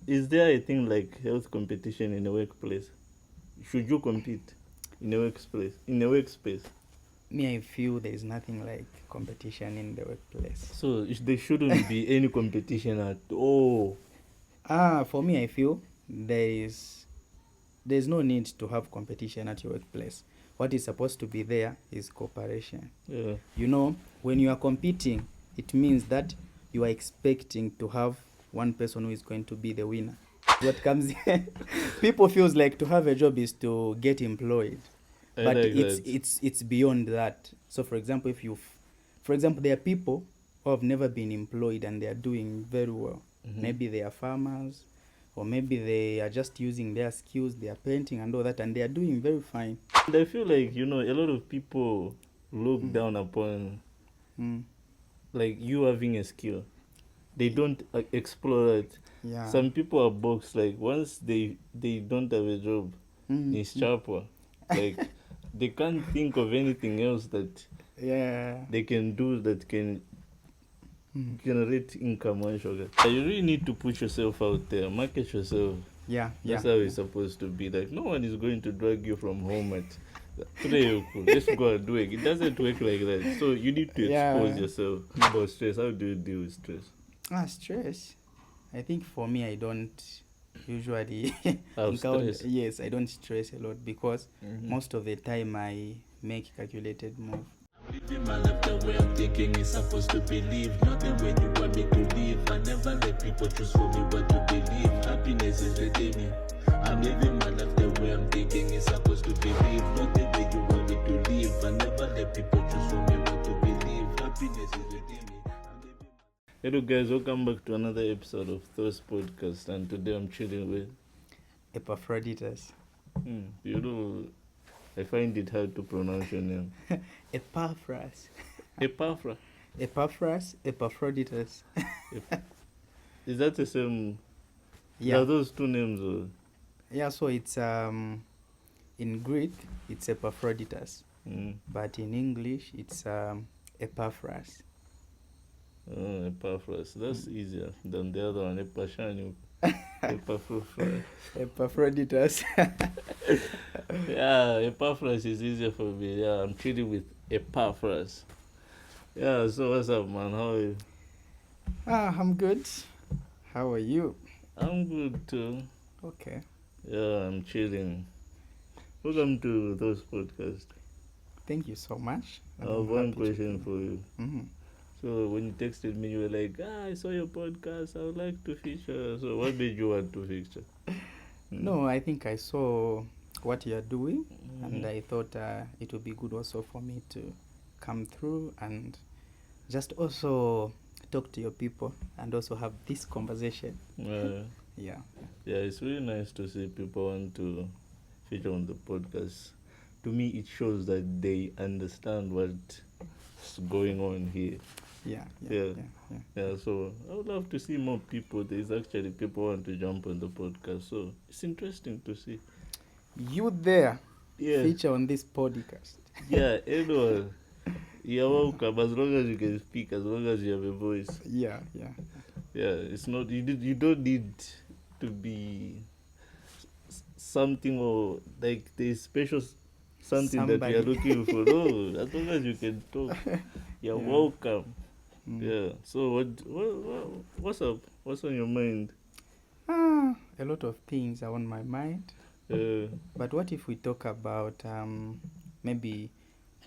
is there a thing like health competition in a workplace? Should you compete in a workplace? In a workspace? Me, I feel there is nothing like competition in the workplace. So there shouldn't be any competition at all. For me, I feel there's no need to have competition at your workplace. What is supposed to be there is cooperation. Yeah. You know, when you are competing, it means that you are expecting to have one person who is going to be the winner. What comes people feels like to have a job is to get employed, I but like it's that. it's beyond that. So for example, for example, there are people who have never been employed and they are doing very well. Mhm. Maybe they are farmers, or maybe they are just using their skills, they are painting and all that, and they are doing very fine. And I feel like, a lot of people look down upon Mm. like you having a skill. They don't explore it. Yeah. Some people are boxed. Like once they don't have a job, it's sharper. Like they can't think of anything else that Yeah. they can do that can generate income. One sugar. You really need to put yourself out there, market yourself. Yeah. That's how it's supposed to be. Like no one is going to drag you from home at today. Let's go and do it. It doesn't work like that. So you need to expose yourself. About stress, how do you deal with stress? Stress. I think for me, I don't usually Have encounter. stress? Yes, I don't stress a lot because most of the time I make calculated move. Living my life the way I'm thinking is supposed to believe. Not the way you want me to live. I never let people choose for me what to believe. Happiness is within me. I'm living my life the way I'm thinking is supposed to believe. Not the way you want me to live. I never let people choose for me what to believe. Happiness is within me. Hello guys, welcome back to another episode of Thoughts Podcast, and today I'm chilling with Epaphroditus. I find it hard to pronounce your name. Epaphras. Epaphra. Epaphras. Epaphroditus. Is that the same? Yeah. Are those two names? Or? Yeah. So it's in Greek it's Epaphroditus, but in English it's Epaphras. Oh, Epaphras. That's easier than the other one. Epashani. Epaphroditus. Yeah, Epaphras is easier for me. Yeah, I'm chilling with Epaphras. Yeah, so what's up, man? How are you? I'm good. How are you? I'm good too. Okay. Yeah, I'm chilling. Welcome to Those Podcast. Thank you so much. I have one question for you. Mm-hmm. So when you texted me, you were like, I saw your podcast. I would like to feature. So what made you want to feature? No, I think I saw what you are doing, and I thought it would be good also for me to come through and just also talk to your people and also have this conversation. Yeah. Yeah, it's really nice to see people want to feature on the podcast. To me, it shows that they understand what's going on here. Yeah, so I would love to see more people. There's actually people want to jump on the podcast, so it's interesting to see. You there, Yeah. feature on this podcast. Yeah, anyone. You're welcome as long as you can speak, as long as you have a voice. Yeah. Yeah, it's not you don't need to be something or like there's special something that we are looking for. No, as long as you can talk, you're welcome. Yeah. So what's up? What's on your mind? A lot of things are on my mind. But what if we talk about maybe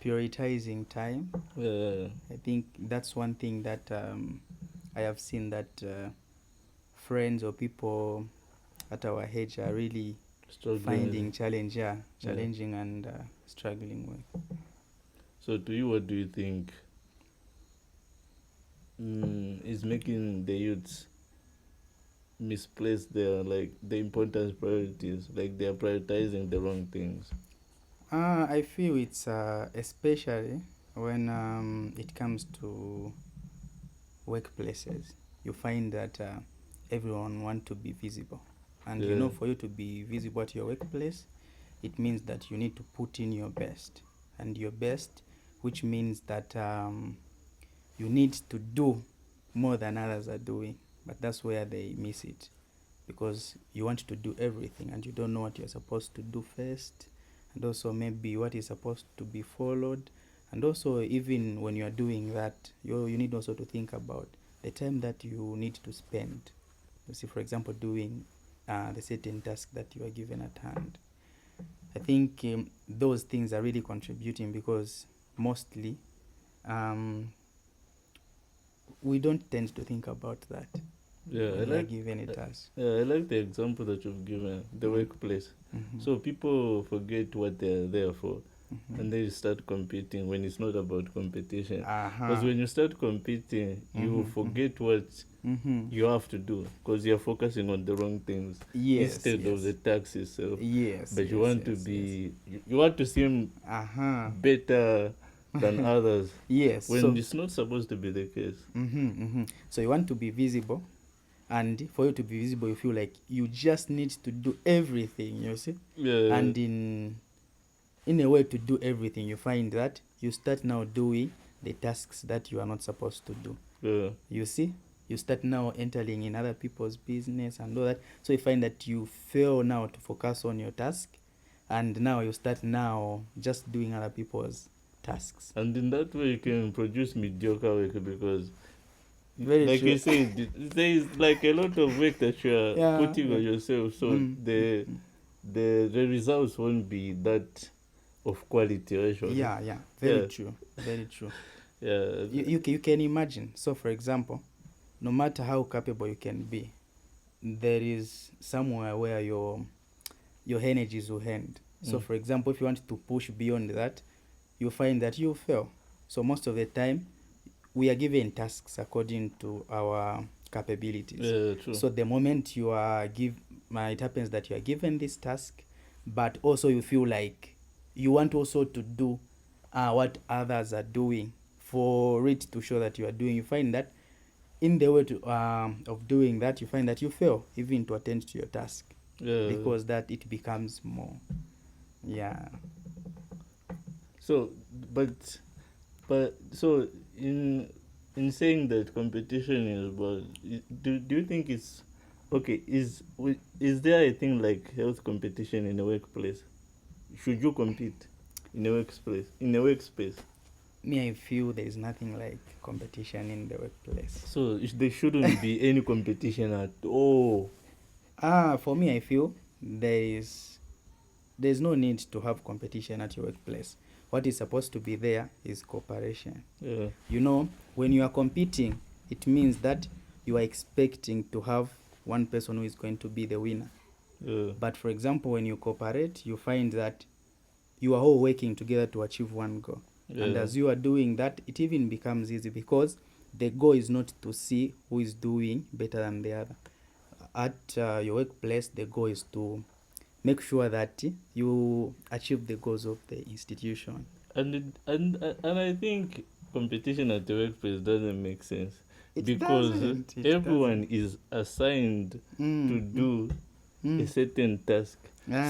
prioritizing time? I think that's one thing that I have seen that friends or people at our age are really finding challenging and struggling with. So to you, what do you think is making the youths misplace their the important priorities? Like they are prioritizing the wrong things. I feel it's especially when it comes to workplaces. You find that everyone wants to be visible, and you know, for you to be visible at your workplace, it means that you need to put in your best, and your best, which means that you need to do more than others are doing. But that's where they miss it. because you want to do everything and you don't know what you're supposed to do first, and also maybe what is supposed to be followed. And also, even when you are doing that, you need also to think about the time that you need to spend. You see, for example, doing the certain task that you are given at hand. I think those things are really contributing, because mostly we don't tend to think about that. Yeah, when we are given a task. I like the example that you've given, the workplace. So people forget what they're there for. And they start competing when it's not about competition. Because when you start competing, you forget what you have to do, because you're focusing on the wrong things instead of the task itself. But you want to be, you want to seem better than others. When it's not supposed to be the case. So you want to be visible, and for you to be visible, you feel like you just need to do everything. You see, and in a way to do everything, you find that you start now doing the tasks that you are not supposed to do. You see, you start now entering in other people's business and all that. So you find that you fail now to focus on your task, and now you start now just doing other people's tasks. And in that way, you can produce mediocre work, because Very true. You said, there is like a lot of work that you are putting on yourself. So the results won't be that of quality, actually. Very true. You can imagine. So for example, no matter how capable you can be, there is somewhere where your energies will end. So for example, if you want to push beyond that, you find that you fail. So most of the time we are given tasks according to our capabilities. True. So the moment you are it happens that you are given this task, but also you feel like you want also to do what others are doing for it to show that you are doing. You find that in the way of doing that, you find that you fail even to attend to your task, because that it becomes more. So, but so in saying that competition is about, do you think it's okay? Is there a thing like health competition in a workplace? Should you compete in a workspace? Me, I feel there is nothing like competition in the workplace. So there shouldn't be any competition at all. For me, I feel there's no need to have competition at your workplace. What is supposed to be there is cooperation. You know, when you are competing, it means that you are expecting to have one person who is going to be the winner. But for example, when you cooperate, you find that you are all working together to achieve one goal. And as you are doing that, it even becomes easy, because the goal is not to see who is doing better than the other. At your workplace, the goal is to make sure that you achieve the goals of the institution. And I think competition at the workplace doesn't make sense, because everyone is assigned to do a certain task.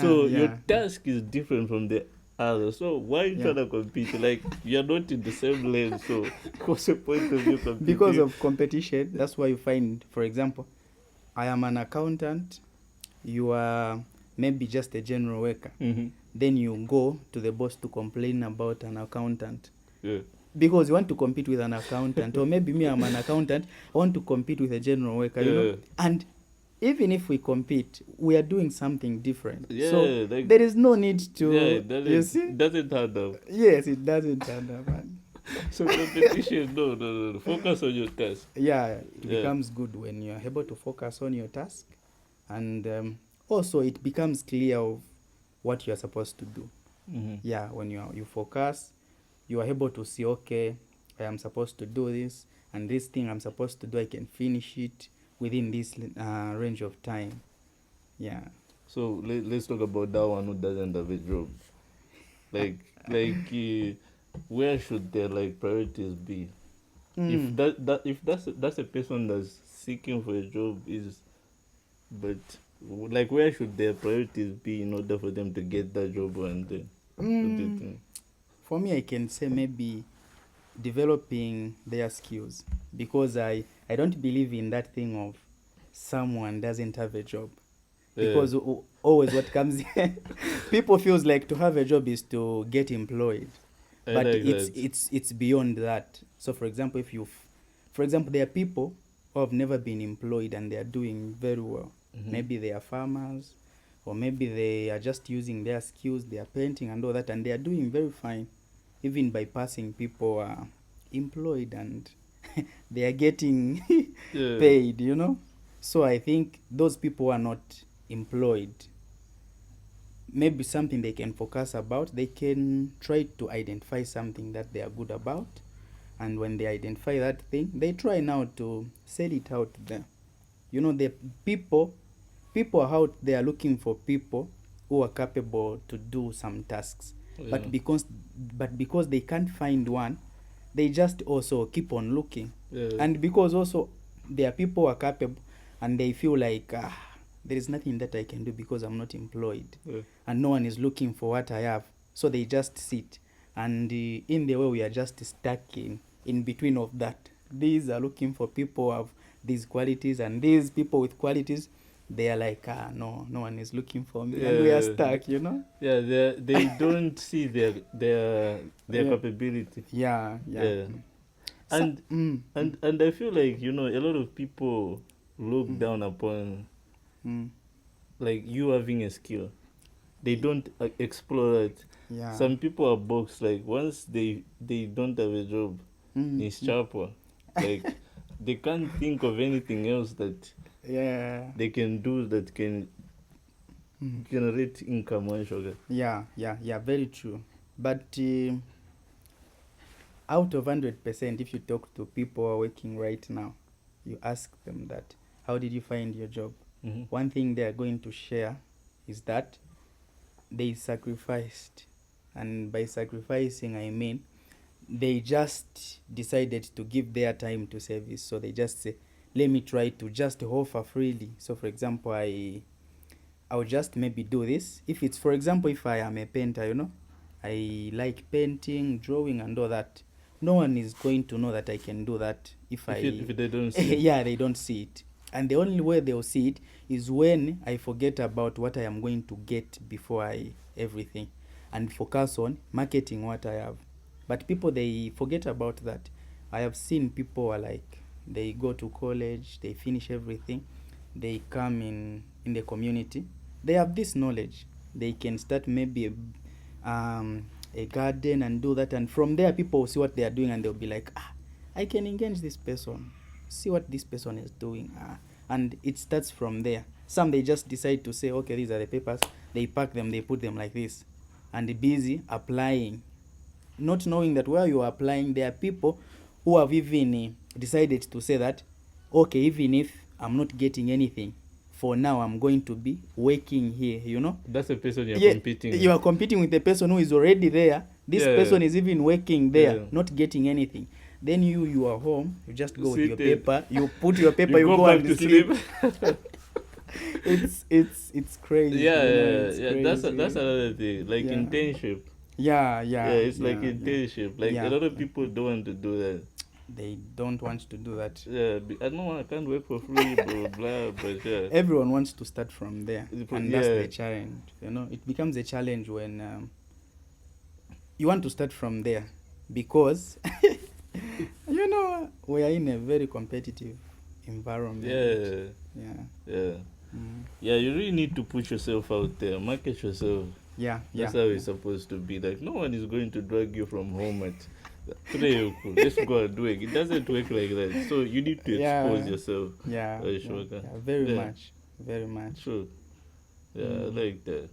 So your task is different from the other. So why are you trying to compete? Like, you're not in the same lane. So what's the point of you competing? Because of competition, that's why you find, for example, I am an accountant, you are maybe just a general worker. Then you go to the boss to complain about an accountant. Because you want to compete with an accountant. Or maybe me, I'm an accountant, I want to compete with a general worker. You know? And even if we compete, we are doing something different. So there is no need to. It doesn't add up. Yes, it doesn't add up. So competition, no. Focus on your task. It becomes good when you are able to focus on your task, and also it becomes clear of what you are supposed to do. When you focus, you are able to see, okay, I am supposed to do this, and this thing I'm supposed to do, I can finish it within this range of time. So let's talk about that one who doesn't have a job. Where should their priorities be? If that's a person that's seeking for a job, but where should their priorities be in order for them to get that job? And for me, I can say maybe developing their skills, because I don't believe in that thing of someone doesn't have a job. Because always what comes people feels like to have a job is to get employed. But it's beyond that. So for example, there are people who have never been employed and they are doing very well. Maybe they are farmers, or maybe they are just using their skills, they are painting and all that, and they are doing very fine, even bypassing people are employed and they are getting paid, you know. So I think those people are not employed. Maybe something they can focus about, they can try to identify something that they are good about, and when they identify that thing, they try now to sell it out there. You know, the people are out there looking for people who are capable to do some tasks. But because they can't find one, they just also keep on looking. And because also there are people who are capable and they feel like there is nothing that I can do because I'm not employed, and no one is looking for what I have, so they just sit. And in the way we are just stuck in between of that. These are looking for people who have these qualities, and these people with qualities, they are like, no one is looking for me, and we are stuck, you know. They don't see their capability. And I feel like, you know, a lot of people look down upon like you having a skill. They don't explore it. Some people are boxed, like once they don't have a job, it's sharper. Like they can't think of anything else that they can do that can generate income. Very true. But out of 100%, if you talk to people who are working right now, you ask them that, how did you find your job? One thing they are going to share is that they sacrificed. And by sacrificing, I mean they just decided to give their time to service. So they just say, let me try to just offer freely. So for example, I'll just maybe do this. If it's, for example, if I am a painter, you know, I like painting, drawing and all that, no one is going to know that I can do that if they don't see it. They don't see it. And the only way they'll see it is when I forget about what I am going to get before everything, and focus on marketing what I have. But people, they forget about that. I have seen people are like, they go to college, they finish everything, they come in the community, they have this knowledge, they can start maybe a garden and do that, and from there people will see what they are doing and they'll be like, I can engage this person, see what this person is doing, and it starts from there. Some, they just decide to say, okay, these are the papers, they pack them, they put them like this, and busy applying, not knowing that where you are applying, there are people who have even decided to say that, okay, even if I'm not getting anything, for now I'm going to be working here, you know. That's the person you're competing with. You are competing with the person who is already there. This person is even working there, not getting anything. Then you are home, you just go with your paper, you put your paper, you go and sleep. It's crazy. Crazy. That's another thing. Like internship. It's like internship. Like a lot of people don't want to do that. They don't want to do that. I can't work for free, blah. But everyone wants to start from there, and that's the challenge. You know, it becomes a challenge when you want to start from there, because you know we are in a very competitive environment. You really need to put yourself out there, market yourself. That's how it's supposed to be. Like, no one is going to drag you from home at today. Let's go and do it. It doesn't work like that. So you need to expose yourself. Very much. True. I like that.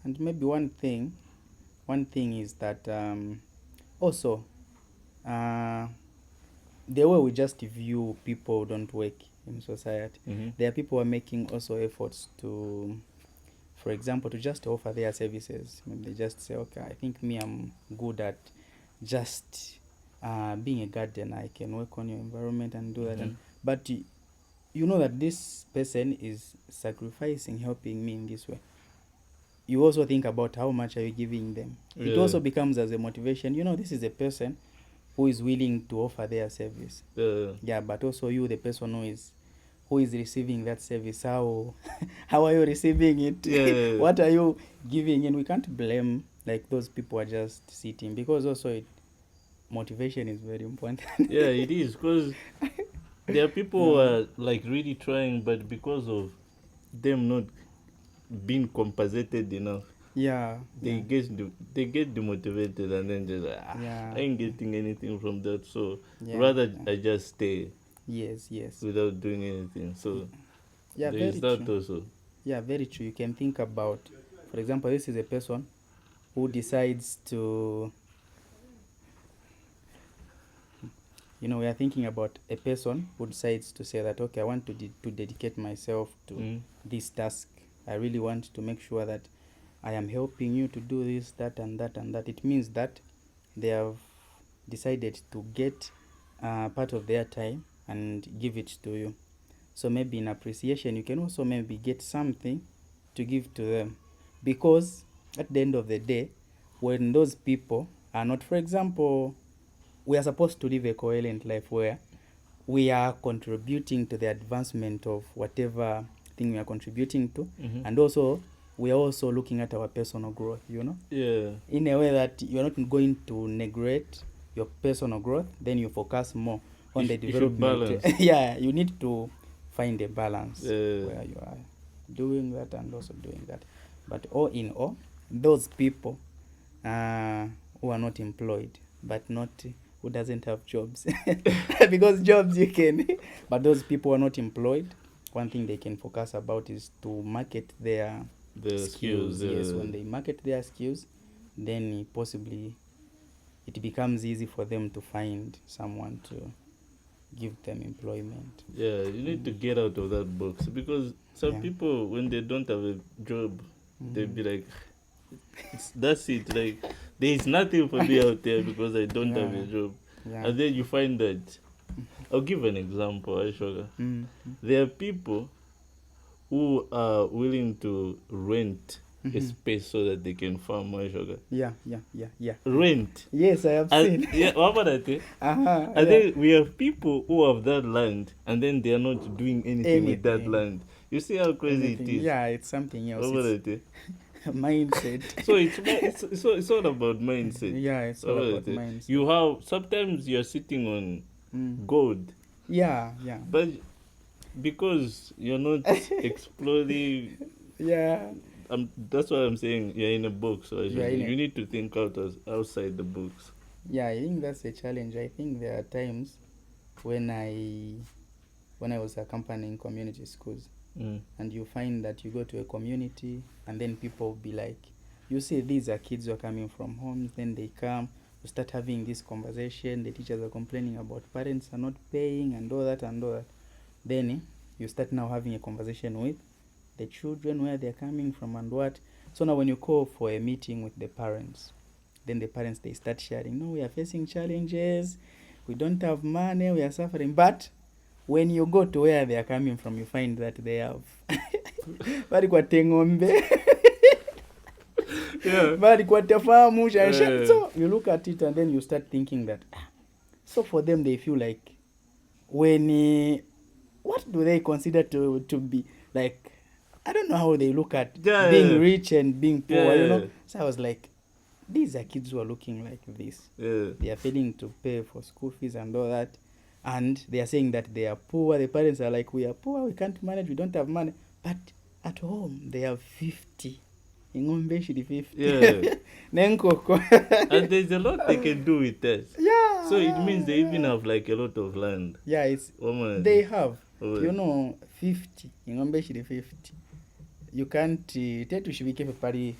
And maybe one thing is that also the way we just view people who don't work in society, there are people who are making also efforts to, for example, to just offer their services. Maybe they just say, okay, I think I'm good at just being a gardener. I can work on your environment and do that. But you know that this person is sacrificing, helping me in this way. You also think about how much are you giving them. It also becomes as a motivation. You know, this is a person who is willing to offer their service. Yeah, but also you, the person who is receiving that service. How are you receiving it? Yeah. What are you giving? And we can't blame like those people are just sitting, because also motivation is very important. Yeah, it is, because there are people who are like really trying, but because of them not being compensated enough, they get demotivated, and then just I ain't getting anything from that, so rather I just stay. Yes. Without doing anything. So there is that true. Also. Yeah, very true. You can think about, for example, this is a person who decides to, we are thinking about a person who decides to say that, okay, I want to dedicate myself to this task. I really want to make sure that I am helping you to do this, that, and that, and that. It means that they have decided to get part of their time and give it to you. So maybe in appreciation, you can also maybe get something to give to them. Because at the end of the day, when those people are not, for example, we are supposed to live a coherent life where we are contributing to the advancement of whatever thing we are contributing to. And also, we are also looking at our personal growth, Yeah. In a way that you're not going to neglect your personal growth, then you focus more on the development. Yeah, you need to find a balance where you are doing that and also doing that. But all in all, those people who are not employed, but who doesn't have jobs, because jobs you can, but those people who are not employed, one thing they can focus about is to market their skills. Yes, when they market their skills, then possibly it becomes easy for them to find someone to give them employment. Yeah, you need to get out of that box, because some people, when they don't have a job, they'll be like, that's it, like there is nothing for me out there because I don't have a job. And then you find that, I'll give an example, Aishoga. There are people who are willing to rent a space so that they can farm more sugar. Yeah. Rent. Yes, I have seen. Yeah, what about that? And then we have people who have that land, and then they are not doing anything with that land. You see how crazy it is? Yeah, it's something else. What about that? Mindset. So it's all about mindset. Yeah, it's all about mindset. You have, sometimes you're sitting on gold. Yeah. But because you're not exploring. Yeah. That's what I'm saying. You're in a box, so you need to think outside the box. Yeah, I think that's a challenge. I think there are times when I was accompanying community schools, and you find that you go to a community, and then people will be like, you see, these are kids who are coming from homes, then they come, you start having this conversation, the teachers are complaining about parents are not paying and all that. Then you start now having a conversation with the children, where they're coming from and what. So now when you call for a meeting with the parents, then the parents, they start sharing, no, we are facing challenges, we don't have money, we are suffering. But when you go to where they are coming from, you find that they have bari kwa tengombe. Bari kwa tafamu. So you look at it and then you start thinking that, so for them they feel like, what do they consider to be like? I don't know how they look at being rich and being poor, So I was like, these are kids who are looking like this. They are failing to pay for school fees and all that. And they are saying that they are poor. The parents are like, we are poor, we can't manage, we don't have money. But at home, they have 50. Ingombe shiri 50. Yeah. Nenkoko. And there's a lot they can do with that. Yeah. So it means they even have like a lot of land. Yeah, they have. 50. Ingombe shiri 50. You can't tell to shibike pari.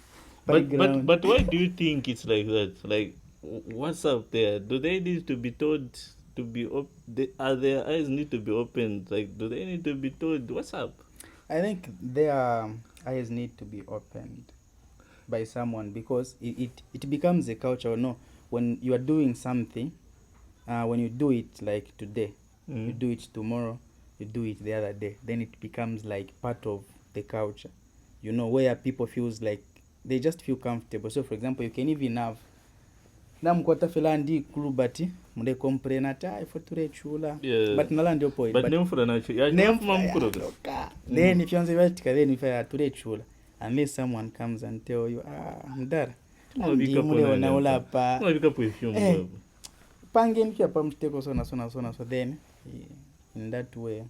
But why do you think it's like that? Like, what's up there? Do they need to be told to be are their eyes need to be opened? Like, do they need to be told what's up? I think their eyes need to be opened by someone, because it becomes a culture. No, when you are doing something, when you do it like today, you do it tomorrow, you do it the other day, then it becomes like part of the culture. Where people feels like they just feel comfortable. So, for example, you can even have namkwata fela ndi ikulu but munde complain ata ifo turechula but nala ndio point but nemfura nacho nemfuma mukuru then if you want to then if I turechula unless someone comes and tell you mdara ndimuleona ulapa pangeni pia pa msteko so then in that way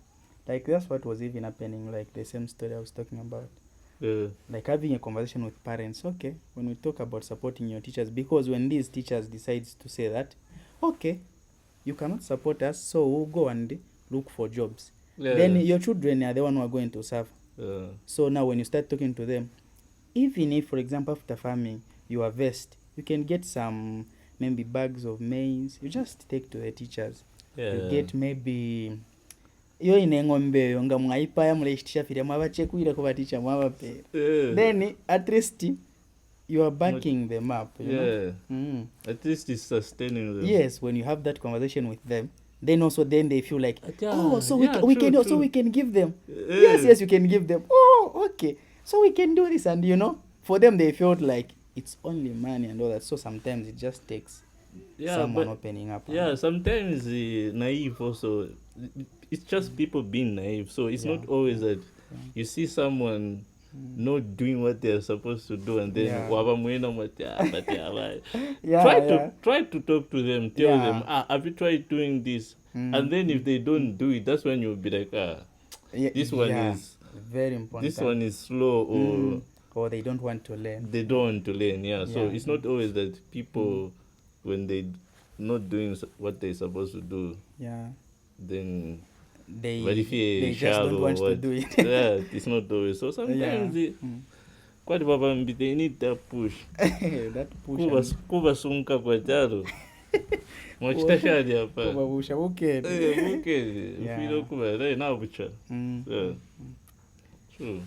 like that's what was even happening, like the same story I was talking about. Like having a conversation with parents. Okay, when we talk about supporting your teachers, because when these teachers decides to say that, okay, you cannot support us, so we'll go and look for jobs. Then your children are the one who are going to suffer. So now when you start talking to them, even if, for example, after farming you harvest, you can get some maybe bags of maize, you just take to the teachers. You get maybe yo ine ng'ombe yo nga mwaipaya muleshitisha fire mwabachekuira ko baticha mwabapera. Then at least you are backing them up, you know. At least it's sustaining them. Yes, when you have that conversation with them, then also then they feel like so we can also we can give them. Yes, you can give them. Oh, okay, so we can do this. And you know, for them they felt like it's only money and all that. So sometimes it just takes someone opening up. Sometimes naive also. It's just people being naive. So it's not always that you see someone not doing what they're supposed to do, and then try to talk to them, tell them, have you tried doing this? And then if they don't do it, that's when you'll be like, this one is very important. This one is slow, or they don't want to learn. They don't want to learn. So it's not always that people when they not doing what they're supposed to do. Then they just don't want to do it. It's not always. So sometimes they need that push. That push. Kuba sunka kwa jaro. Mwachitashadi hapa. Kuba busha bukedi. Bukedi. Ufilo kuba re na bucha. True.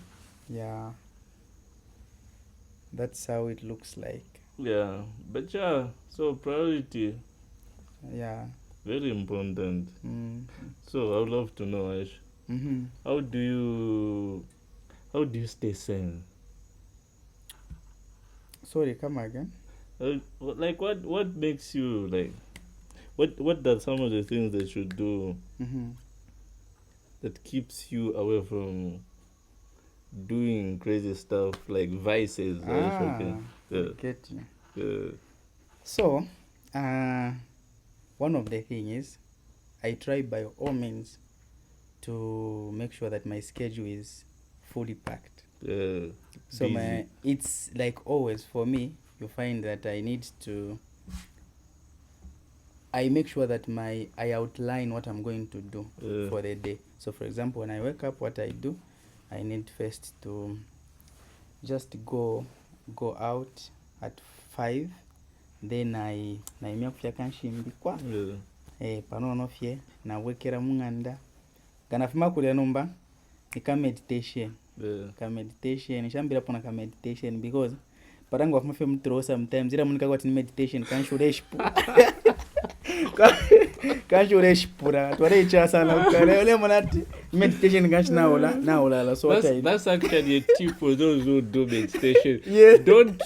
Yeah. That's how it looks like. But so priority. Very important. So I would love to know, Ash, how do you stay sane? Sorry, come again. Like what makes you like? What are some of the things that you do that keeps you away from doing crazy stuff like vices? Get you. So, one of the things is I try by all means to make sure that my schedule is fully packed. So it's like always for me, you find that I make sure that I outline what I'm going to do for the day. So for example, when I wake up, what I do, I need first to just go out at 5. Then naimya kufya kanshimbikwa panono fye nawekera munganda ganafuma kulya numba nika meditation nishambira pona ka meditation because parangu wafuma fye mtro sometimes ira munika kwati meditation kanshureshpura tware ichasa na ukare ole monati meditation naola so that's actually a tip for those who do meditation. Don't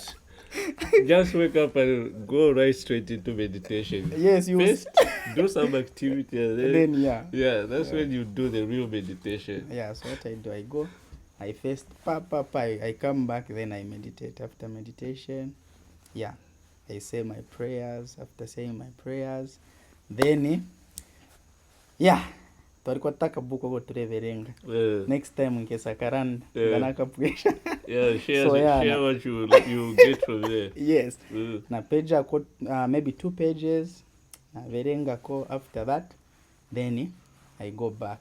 just wake up and go right straight into meditation. Yes, you first do some activity and then that's when you do the real meditation. So what I do, I first I come back, then I meditate. After meditation, I say my prayers. After saying my prayers, then Tarikwa taka buko go tureverenga. Next time nkesa karanda ganaka pugesha. Share what you get from there. Yes. Na page ako maybe 2 pages. Na verenga ko after that, then I go back.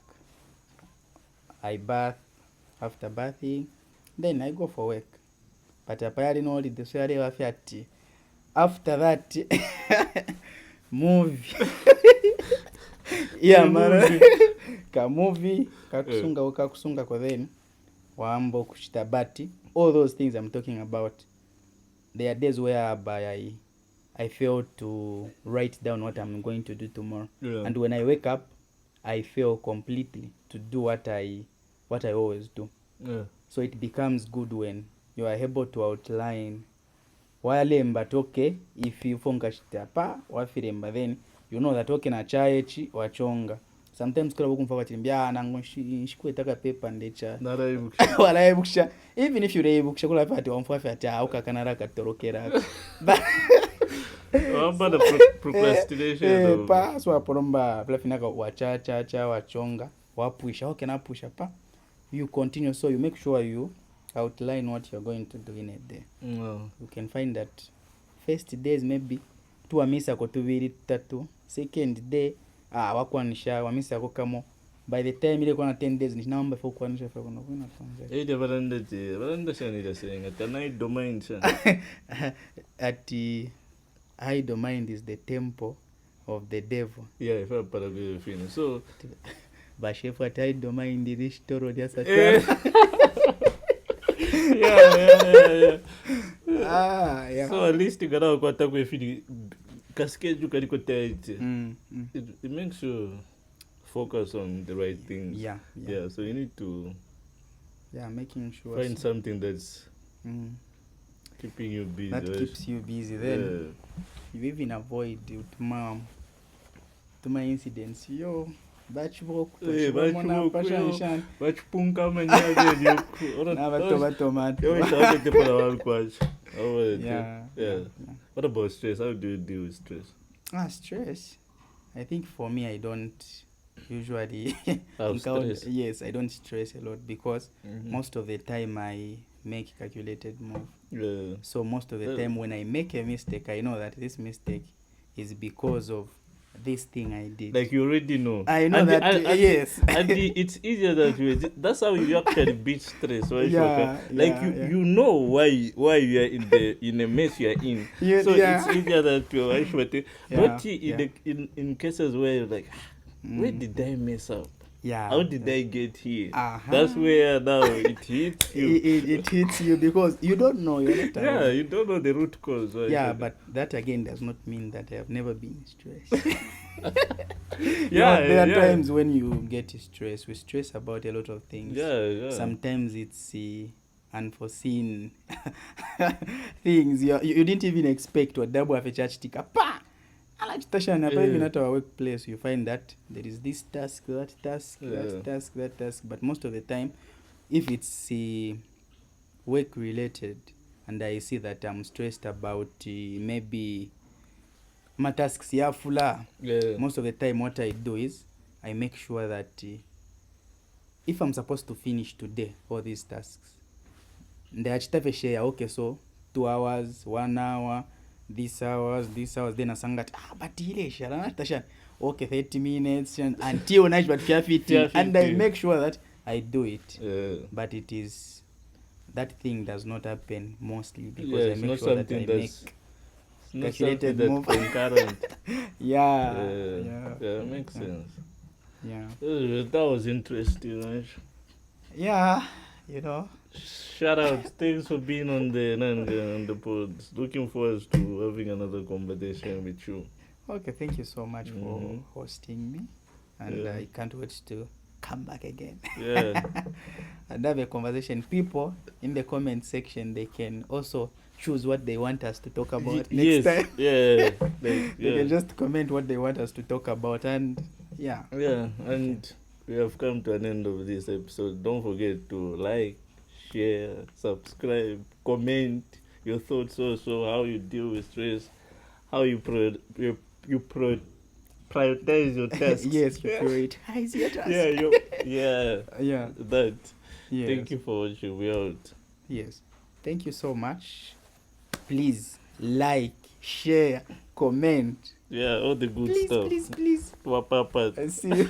I bath. After bathing, then I go for work. But apparently no the so ati. After that movie. Mara ka movie kakusunga kwa then wambo kushita bati, all those things I'm talking about. There are days where I fail to write down what I'm going to do tomorrow, and when I wake up I fail completely to do what I always do. So it becomes good when you are able to outline walemba toke if you fonga chitapa wafilemba then you know that okay na chaechi wachonga sometimes kula bokumfa kwatimbya nango nshikuetaka paper ndecha walaibukisha even if you reibuksha kula pati wamfafi ati aukakanara katorokera But procrastination pa so apolomba plafinaka wachacha wachonga wapusha okay na pusha pa you continue so you make sure you outline what you're going to do in a day. You can find that first days maybe tuwamisa ko 2-3 second day wakwanisha wamisa ko kamo by the time ile kwa 10 days ninaomba for kwanisha for kuna kwanza baranda shani just saying at night domain at idle mind is the temple of the devil. Yeah, if I part of the film. So bashefu at idle mind restore just at yeah. So at least you gotta go talk with the cascade you can it makes you focus on the right things. Yeah. So you need to making sure find something that's keeping you busy. That keeps you busy. Then you even avoid tuma incidents. Yo, bachipunka manyaje What about stress? How do you deal with stress? Stress. I think for me, I don't usually stress. Yes, I don't stress a lot because most of the time I make calculated move. So most of the time when I make a mistake, I know that this mistake is because of this thing I did. Like you already know. I know yes. And it's easier that way. That's how you actually beat stress. Right? You know why you are in a mess you are in. It's easier that way. But in cases where you're like, where did I mess up? How did I get here? That's where now it hits you. It hits you because you don't know. You don't know the root cause. Right? But that again does not mean that I have never been stressed. There are times when you get stressed. We stress about a lot of things. Sometimes it's unforeseen things. You didn't even expect what double of a church tika. Even at our workplace, you find that there is this task, that task. But most of the time, if it's work related, and I see that I'm stressed about maybe my tasks, most of the time what I do is I make sure that if I'm supposed to finish today all these tasks, okay, so 2 hours, 1 hour, these hours, then asangat but ile shara okay 30 minutes until night but 15 and I make sure that I do it. But it is that thing does not happen mostly because I make sure that I make calculated move. Makes sense. That was interesting, right? Shout out. Thanks for being on the pod. Looking forward to having another conversation with you. Okay, thank you so much for hosting me. And I can't wait to come back again. And have a conversation. People in the comment section, they can also choose what they want us to talk about next time. They can just comment what they want us to talk about and and we have come to an end of this episode. Don't forget to like, share, subscribe, comment your thoughts also, how you deal with stress, how you prioritize your tasks. Yes, you prioritize your tasks. That. Yes. Thank you for watching. We out. Yes. Thank you so much. Please like, share, comment. All the good stuff. Please. Papa. See you.